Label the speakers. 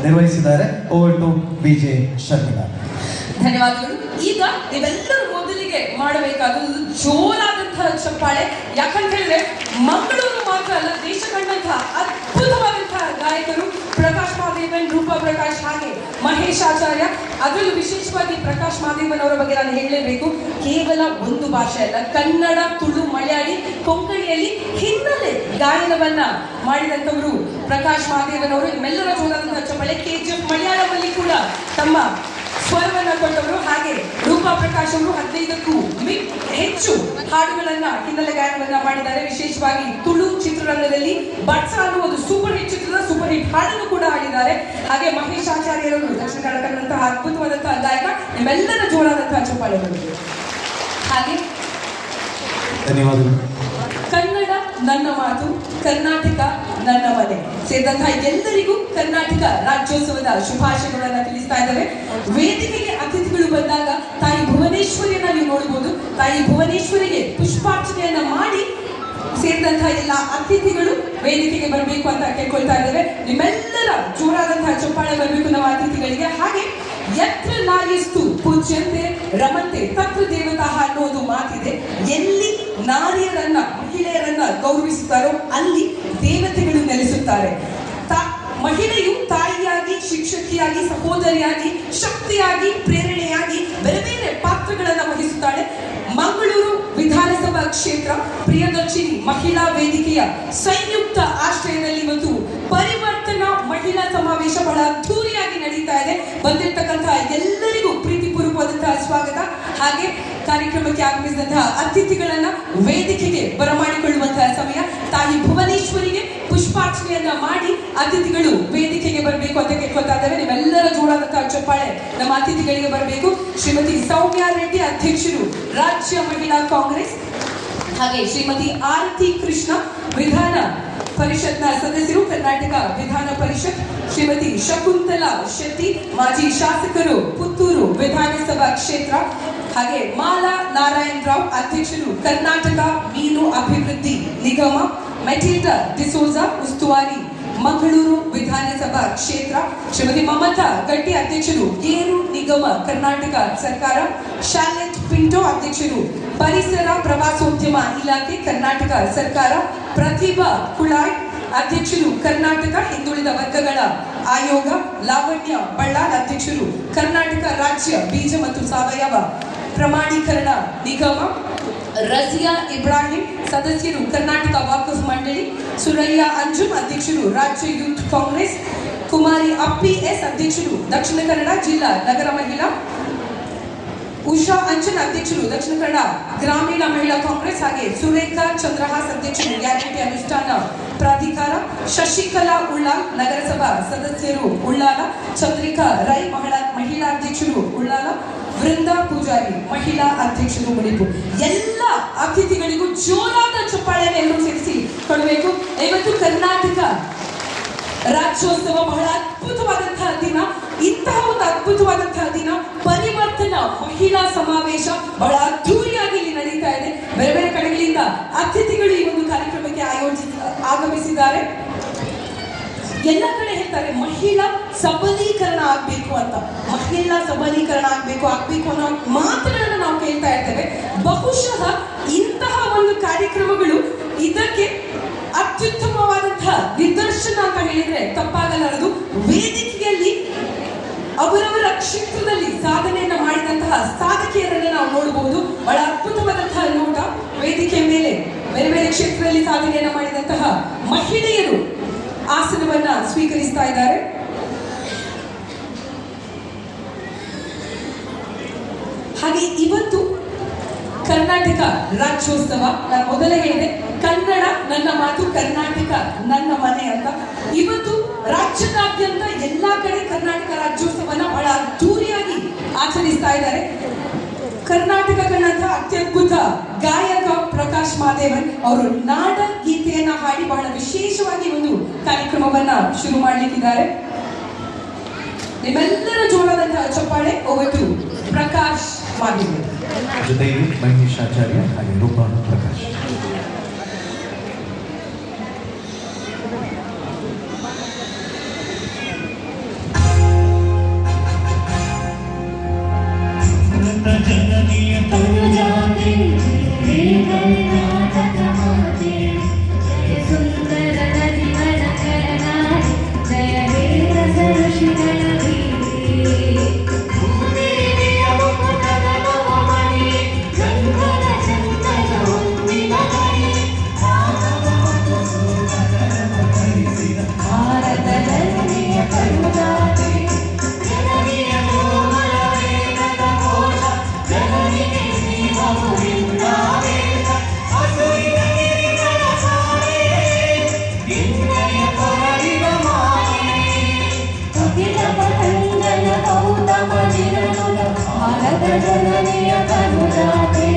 Speaker 1: ನಿರ್ವಹಿಸಿದ್ದಾರೆ. Over to VJ Sharmila.
Speaker 2: ಧನ್ಯವಾದಗಳು. ಈಗ ನೀವೆಲ್ಲರೂ ಮೊದಲಿಗೆ ಮಾಡಬೇಕಾದದ್ದು ಜೋರಾದಂತಹ ಚಪ್ಪಾಳೆ. ಯಾಕಂತ ಹೇಳಿದ್ರೆ ಮಂಗಳೂರು ಮಾತ್ರ ಅಲ್ಲ, ದೇಶ ಕಂಡಂತಹ ಅದ್ಭುತವಾದಂತಹ ಗಾಯಕರು ಪ್ರಕಾಶ್ ಮಾದೇವನ್, ರೂಪಾ ಪ್ರಕಾಶ್, ಹಾಗೆ ಮಹೇಶ್ ಆಚಾರ್ಯ. ಅದರಲ್ಲೂ ವಿಶೇಷವಾಗಿ ಪ್ರಕಾಶ್ ಮಾದೇವನ್ ಅವರ ಬಗ್ಗೆ ನಾನು ಹೇಳಲೇಬೇಕು. ಕೇವಲ ಒಂದು ಭಾಷೆ ಅಲ್ಲ, ಕನ್ನಡ, ತುಳು, ಮಲಯಾಳಿ, ಕೊಂಕಣಿಯಲ್ಲಿ ಹಿನ್ನೆಲೆ ಗಾಯನವನ್ನ ಮಾಡಿದಂಥವರು ಪ್ರಕಾಶ್ ಮಾದೇವನ್ ಅವರು. ನಿಮ್ಮೆಲ್ಲರ ಜೋರಾದಂತಹ ಚಪ್ಪಾಳೆ. KGF ಮಲಯಾಳಮಲ್ಲಿ ಕೂಡ ತಮ್ಮ ಸ್ವರವನ್ನ ಕೊಟ್ಟವರು. ಹಾಗೆ ರೂಪಾ ಪ್ರಕಾಶ್ ಅವರು 15ಕ್ಕೂ ಹೆಚ್ಚು ಹಾಡುಗಳನ್ನ, ಹಿನ್ನೆಲೆ ಗಾಯನವನ್ನ ಮಾಡಿದ್ದಾರೆ. ವಿಶೇಷವಾಗಿ ತುಳು ಚಿತ್ರರಂಗದಲ್ಲಿ ಬಟ್ಸ ಅನ್ನುವುದು ಸೂಪರ್ ಹಿಟ್ ಚಿತ್ರದ ಸೂಪರ್ ಹಿಟ್ ಹಾಡನ್ನು ಕೂಡ ಹಾಡಿದ್ದಾರೆ. ಹಾಗೆ ಮಹೇಶ್ ಆಚಾರ್ಯರವರು ದಕ್ಷಿಣ ಕನ್ನಡದಂತಹ ಅದ್ಭುತವಾದಂತಹ ಗಾಯಕ. ನಿಮ್ಮೆಲ್ಲರ ಜೋರಾದಂತಹ ಚಪ್ಪಾಳೆಗಳು. ಹಾಗೆ
Speaker 1: ಧನ್ಯವಾದಗಳು.
Speaker 2: ಕನ್ನಡ ನನ್ನ ಮಾತು, ಕರ್ನಾಟಕ ನನ್ನ ಮನೆ ಸೇರಿದಂತಹ ಎಲ್ಲರಿಗೂ ಕರ್ನಾಟಕ ರಾಜ್ಯೋತ್ಸವದ ಶುಭಾಶಯಗಳನ್ನ ತಿಳಿಸ್ತಾ ಇದ್ದಾರೆ. ವೇದಿಕೆಗೆ ಅತಿಥಿಗಳು ಬಂದಾಗ ತಾಯಿ ಭುವನೇಶ್ವರಿಯನ್ನ ನೀವು ನೋಡಬಹುದು. ತಾಯಿ ಭುವನೇಶ್ವರಿಗೆ ಪುಷ್ಪಾರ್ಚನೆಯನ್ನ ಮಾಡಿ ಸೇರಿದಂತಹ ಎಲ್ಲ ಅತಿಥಿಗಳು ವೇದಿಕೆಗೆ ಬರಬೇಕು ಅಂತ ಕೇಳ್ಕೊಳ್ತಾ ಇದ್ದೇವೆ. ನಿಮ್ಮೆಲ್ಲರ ಜೋರಾದಂತಹ ಚಪ್ಪಾಳೆ ಬರಬೇಕು ನಮ್ಮ ಅತಿಥಿಗಳಿಗೆ. ಹಾಗೆ ಯತ್ರ ನಾರ್ಯಸ್ತು ಪೂಜ್ಯಂತೆ ರಮಂತೆ ತತ್ರ ದೇವತಾ ಅನ್ನೋದು ಮಾತಿದೆ. ಎಲ್ಲಿ ನಾರಿಯರನ್ನ, ಮಹಿಳೆಯರನ್ನ ಗೌರವಿಸುತ್ತಾರೋ ಅಲ್ಲಿ ದೇವತೆಗಳು ನೆಲೆಸುತ್ತಾರೆ. ಮಹಿಳೆಯು ತಾಯಿಯಾಗಿ, ಶಿಕ್ಷಕಿಯಾಗಿ, ಸಹೋದರಿಯಾಗಿ, ಶಕ್ತಿಯಾಗಿ, ಪ್ರೇರಣೆಯಾಗಿ ಬೇರೆ ಬೇರೆ ಪಾತ್ರಗಳನ್ನು ವಹಿಸುತ್ತಾಳೆ. ಮಂಗಳೂರು ವಿಧಾನಸಭಾ ಕ್ಷೇತ್ರ ಪ್ರಿಯದರ್ಶಿನಿ ಮಹಿಳಾ ವೇದಿಕೆಯ ಸಂಯುಕ್ತ ಆಶ್ರಯದಲ್ಲಿ ಇವತ್ತು ಪರಿವರ್ತನಾ ಮಹಿಳಾ ಸಮಾವೇಶ ಬಹಳ ಅದ್ದೂರಿಯಾಗಿ ನಡೀತಾ ಇದೆ. ಬಂದಿರತಕ್ಕಂತಹ ಎಲ್ಲರಿಗೂ ಪ್ರೀತಿಪೂರ್ವಕವಾದಂತಹ ಸ್ವಾಗತ. ಹಾಗೆ ಕಾರ್ಯಕ್ರಮಕ್ಕೆ ಆಗಮಿಸಿದಂತಹ ಅತಿಥಿಗಳನ್ನ ವೇದಿಕೆಗೆ ಬರಮಾಡಿಕೊಳ್ಳುವಂತಹ ಸಮಯ. ತಾಯಿ ಭುವನೇಶ್ವರಿಗೆ ಪುಷ್ಪಾರ್ಚನೆಯನ್ನ ಮಾಡಿ ಅತಿಥಿಗಳು ವೇದಿಕೆಗೆ ಬರಬೇಕು ಅಂತ ಕೇಳ್ಕೊಳ್ತಾ ಇದ್ದೇವೆ. ನೀವೆಲ್ಲರ ಜೋರಾದಂತಹ ಚಪ್ಪಾಳೆ ನಮ್ಮ ಅತಿಥಿಗಳಿಗೆ ಬರಬೇಕು. ಶ್ರೀಮತಿ ಸೌಮ್ಯಾ ರೆಡ್ಡಿ, ಅಧ್ಯಕ್ಷರು ರಾಜ್ಯ ಮಹಿಳಾ ಕಾಂಗ್ರೆಸ್. ಹಾಗೆ ಶ್ರೀಮತಿ ಆರತಿ ಕೃಷ್ಣ, ವಿಧಾನ ಪರಿಷತ್ನ ಸದಸ್ಯರು, ಕರ್ನಾಟಕ ವಿಧಾನ ಪರಿಷತ್. ಶ್ರೀಮತಿ ಶಕುಂತಲಾ ಶೆಟ್ಟಿ, ಮಾಜಿ ಶಾಸಕರು, ಪುತ್ತೂರು ವಿಧಾನಸಭಾ ಕ್ಷೇತ್ರ. ಹಾಗೆ ಮಾಲಾ ನಾರಾಯಣ್ ರಾವ್, ಅಧ್ಯಕ್ಷರು ಕರ್ನಾಟಕ ಮೀನು ಅಭಿವೃದ್ಧಿ ನಿಗಮ. ಮೆಟಿಲ್ಡಾ ಡಿಸೋಜಾ, ಉಸ್ತುವಾರಿ ಮಂಗಳೂರು ವಿಧಾನಸಭಾ ಕ್ಷೇತ್ರ. ಶ್ರೀಮತಿ ಮಮತಾ ಗಟ್ಟಿ, ಅಧ್ಯಕ್ಷರು ಗೇರು ನಿಗಮ ಕರ್ನಾಟಕ ಸರ್ಕಾರ. ಶಾಲೆಟ್ ಪಿಂಟೋ, ಅಧ್ಯಕ್ಷರು ಪರಿಸರ ಪ್ರವಾಸೋದ್ಯಮ ಇಲಾಖೆ ಕರ್ನಾಟಕ ಸರ್ಕಾರ. ಪ್ರತಿಭಾ ಕುಳಾಯ್, ಅಧ್ಯಕ್ಷರು ಕರ್ನಾಟಕ ಹಿಂದುಳಿದ ವರ್ಗಗಳ ಆಯೋಗ. ಲಾವಣ್ಯ ಬಳ್ಳಾಳ್, ಅಧ್ಯಕ್ಷರು ಕರ್ನಾಟಕ ರಾಜ್ಯ ಬೀಜ ಮತ್ತು ಸಾವಯವ ಪ್ರಮಾಣೀಕರಣ ನಿಗಮ. ರಜಿಯಾ ಇಬ್ರಾಹಿಂ, ಸದಸ್ಯರು ಕರ್ನಾಟಕ ವಾಕಫ್ ಮಂಡಳಿ. ಸುರಯ್ಯ ಅಂಜುಮ್, ಅಧ್ಯಕ್ಷರು ರಾಜ್ಯ ಯೂತ್ ಕಾಂಗ್ರೆಸ್. ಕುಮಾರಿ ಅಪ್ಪಿ ಎಸ್, ಅಧ್ಯಕ್ಷರು ದಕ್ಷಿಣ ಕನ್ನಡ ಜಿಲ್ಲಾ ನಗರ ಮಹಿಳಾ. ಉಷಾ ಅಂಚನ್, ಅಧ್ಯಕ್ಷರು ದಕ್ಷಿಣ ಕನ್ನಡ ಗ್ರಾಮೀಣ ಮಹಿಳಾ ಕಾಂಗ್ರೆಸ್. ಹಾಗೆ ಸುರೇಖಾ ಚಂದ್ರಹಾಸ್, ಅಧ್ಯಕ್ಷರು ಗ್ಯಾರಂಟಿ ಅನುಷ್ಠಾನ ಪ್ರಾಧಿಕಾರ. ಶಶಿಕಲಾ ಉಳ್ಳಾಲ್, ನಗರಸಭಾ ಸದಸ್ಯರು ಉಳ್ಳಾಲ. ಚಂದ್ರಿಕಾ ರೈ, ಮಹಿಳಾ ಅಧ್ಯಕ್ಷರು ಉಳ್ಳಾಲ. ವೃಂದಾ ಪೂಜಾರಿ, ಮಹಿಳಾ ಅಧ್ಯಕ್ಷರು ಮುಡಿಪು. ಎಲ್ಲ ಅತಿಥಿಗಳಿಗೂ ಜೋರಾದ ಚಪ್ಪಾಳೆಯನ್ನು ಎಲ್ಲರೂ ಸೇರಿಸಿ ಕೊಡಬೇಕು. ಇವತ್ತು ಕರ್ನಾಟಕ ರಾಜ್ಯೋತ್ಸವ ಬಹಳ ಅದ್ಭುತವಾದಂತಹ ದಿನ. ಇಂತಹ ಒಂದು ಅದ್ಭುತವಾದಂತಹ ದಿನ ಪರಿವರ್ತನಾ ಮಹಿಳಾ ಸಮಾವೇಶ ಬಹಳ ಅದ್ದೂರಿಯಾಗಿ ಇಲ್ಲಿ ನಡೀತಾ ಇದೆ. ಬೇರೆ ಬೇರೆ ಕಡೆಗಳಿಂದ ಅತಿಥಿಗಳು ಈ ಒಂದು ಕಾರ್ಯಕ್ರಮಕ್ಕೆ ಆಗಮಿಸಿದ್ದಾರೆ. ಎಲ್ಲ ಕಡೆ ಹೇಳ್ತಾರೆ ಮಹಿಳಾ ಸಬಲೀಕರಣ ಆಗ್ಬೇಕು ಅಂತ. ಮಹಿಳಾ ಸಬಲೀಕರಣ ಆಗ್ಬೇಕು ಅನ್ನೋ ಮಾತುಗಳನ್ನ ನಾವು ಕೇಳ್ತಾ ಇರ್ತೇವೆ. ಬಹುಶಃ ಇಂತಹ ಒಂದು ಕಾರ್ಯಕ್ರಮಗಳು ಇದಕ್ಕೆ ಅತ್ಯುತ್ತಮವಾದಂತಹ ನಿದರ್ಶನ ಅಂತ ಹೇಳಿದ್ರೆ ತಪ್ಪಾಗಲಾರದು. ವೇದಿಕೆಯಲ್ಲಿ ಅವರವರ ಕ್ಷೇತ್ರದಲ್ಲಿ ಸಾಧನೆಯನ್ನ ಮಾಡಿದಂತಹ ಸಾಧಕಿಯರನ್ನ ನಾವು ನೋಡಬಹುದು. ಬಹಳ ಅದ್ಭುತವಾದಂತಹ ನೋಟ. ವೇದಿಕೆಯ ಮೇಲೆ ಬೇರೆ ಬೇರೆ ಕ್ಷೇತ್ರದಲ್ಲಿ ಸಾಧನೆಯನ್ನ ಮಾಡಿದಂತಹ ಮಹಿಳೆಯರು ಆಸನವನ್ನ ಸ್ವೀಕರಿಸ್ತಾ ಇದ್ದಾರೆ. ಹಾಗೆ ಇವತ್ತು ಕರ್ನಾಟಕ ರಾಜ್ಯೋತ್ಸವ. ನಾನು ಮೊದಲೇ ಹೇಳಿದೆ ಕನ್ನಡ ನನ್ನ ಮಾತು, ಕರ್ನಾಟಕ ನನ್ನ ಮನೆ ಅಂತ. ಇವತ್ತು ರಾಜ್ಯದಾದ್ಯಂತ ಎಲ್ಲಾ ಕಡೆ ಕರ್ನಾಟಕ ರಾಜ್ಯೋತ್ಸವನ ಬಹಳ ಅದ್ದೂರಿಯಾಗಿ ಆಚರಿಸ್ತಾ ಇದ್ದಾರೆ. ಕರ್ನಾಟಕ ಕಂಡಂತ ಅತ್ಯದ್ಭುತ ಗಾಯಕ ಪ್ರಕಾಶ್ ಮಾದೇವನ್ ಅವರು ನಾಡ ಗೀತೆಯನ್ನ ಹಾಡಿ ಬಹಳ ವಿಶೇಷವಾಗಿ ಒಂದು ಕಾರ್ಯಕ್ರಮವನ್ನ ಶುರು ಮಾಡಲಿಕ್ಕಿದ್ದಾರೆ. ನಿಮ್ಮೆಲ್ಲರ ಜೋರಾದಂತಹ ಚಪ್ಪಾಳೆ ಹೋಗುವುದು ಪ್ರಕಾಶ್ ಮಾದೇವನ್
Speaker 1: ಜೊತೆಗೆ ಮಹೇಶ್ ಆಚಾರ್ಯ ಹಾಗೆ ರೂಪಾ ಪ್ರಕಾಶ್.
Speaker 3: जननीय तनुजाते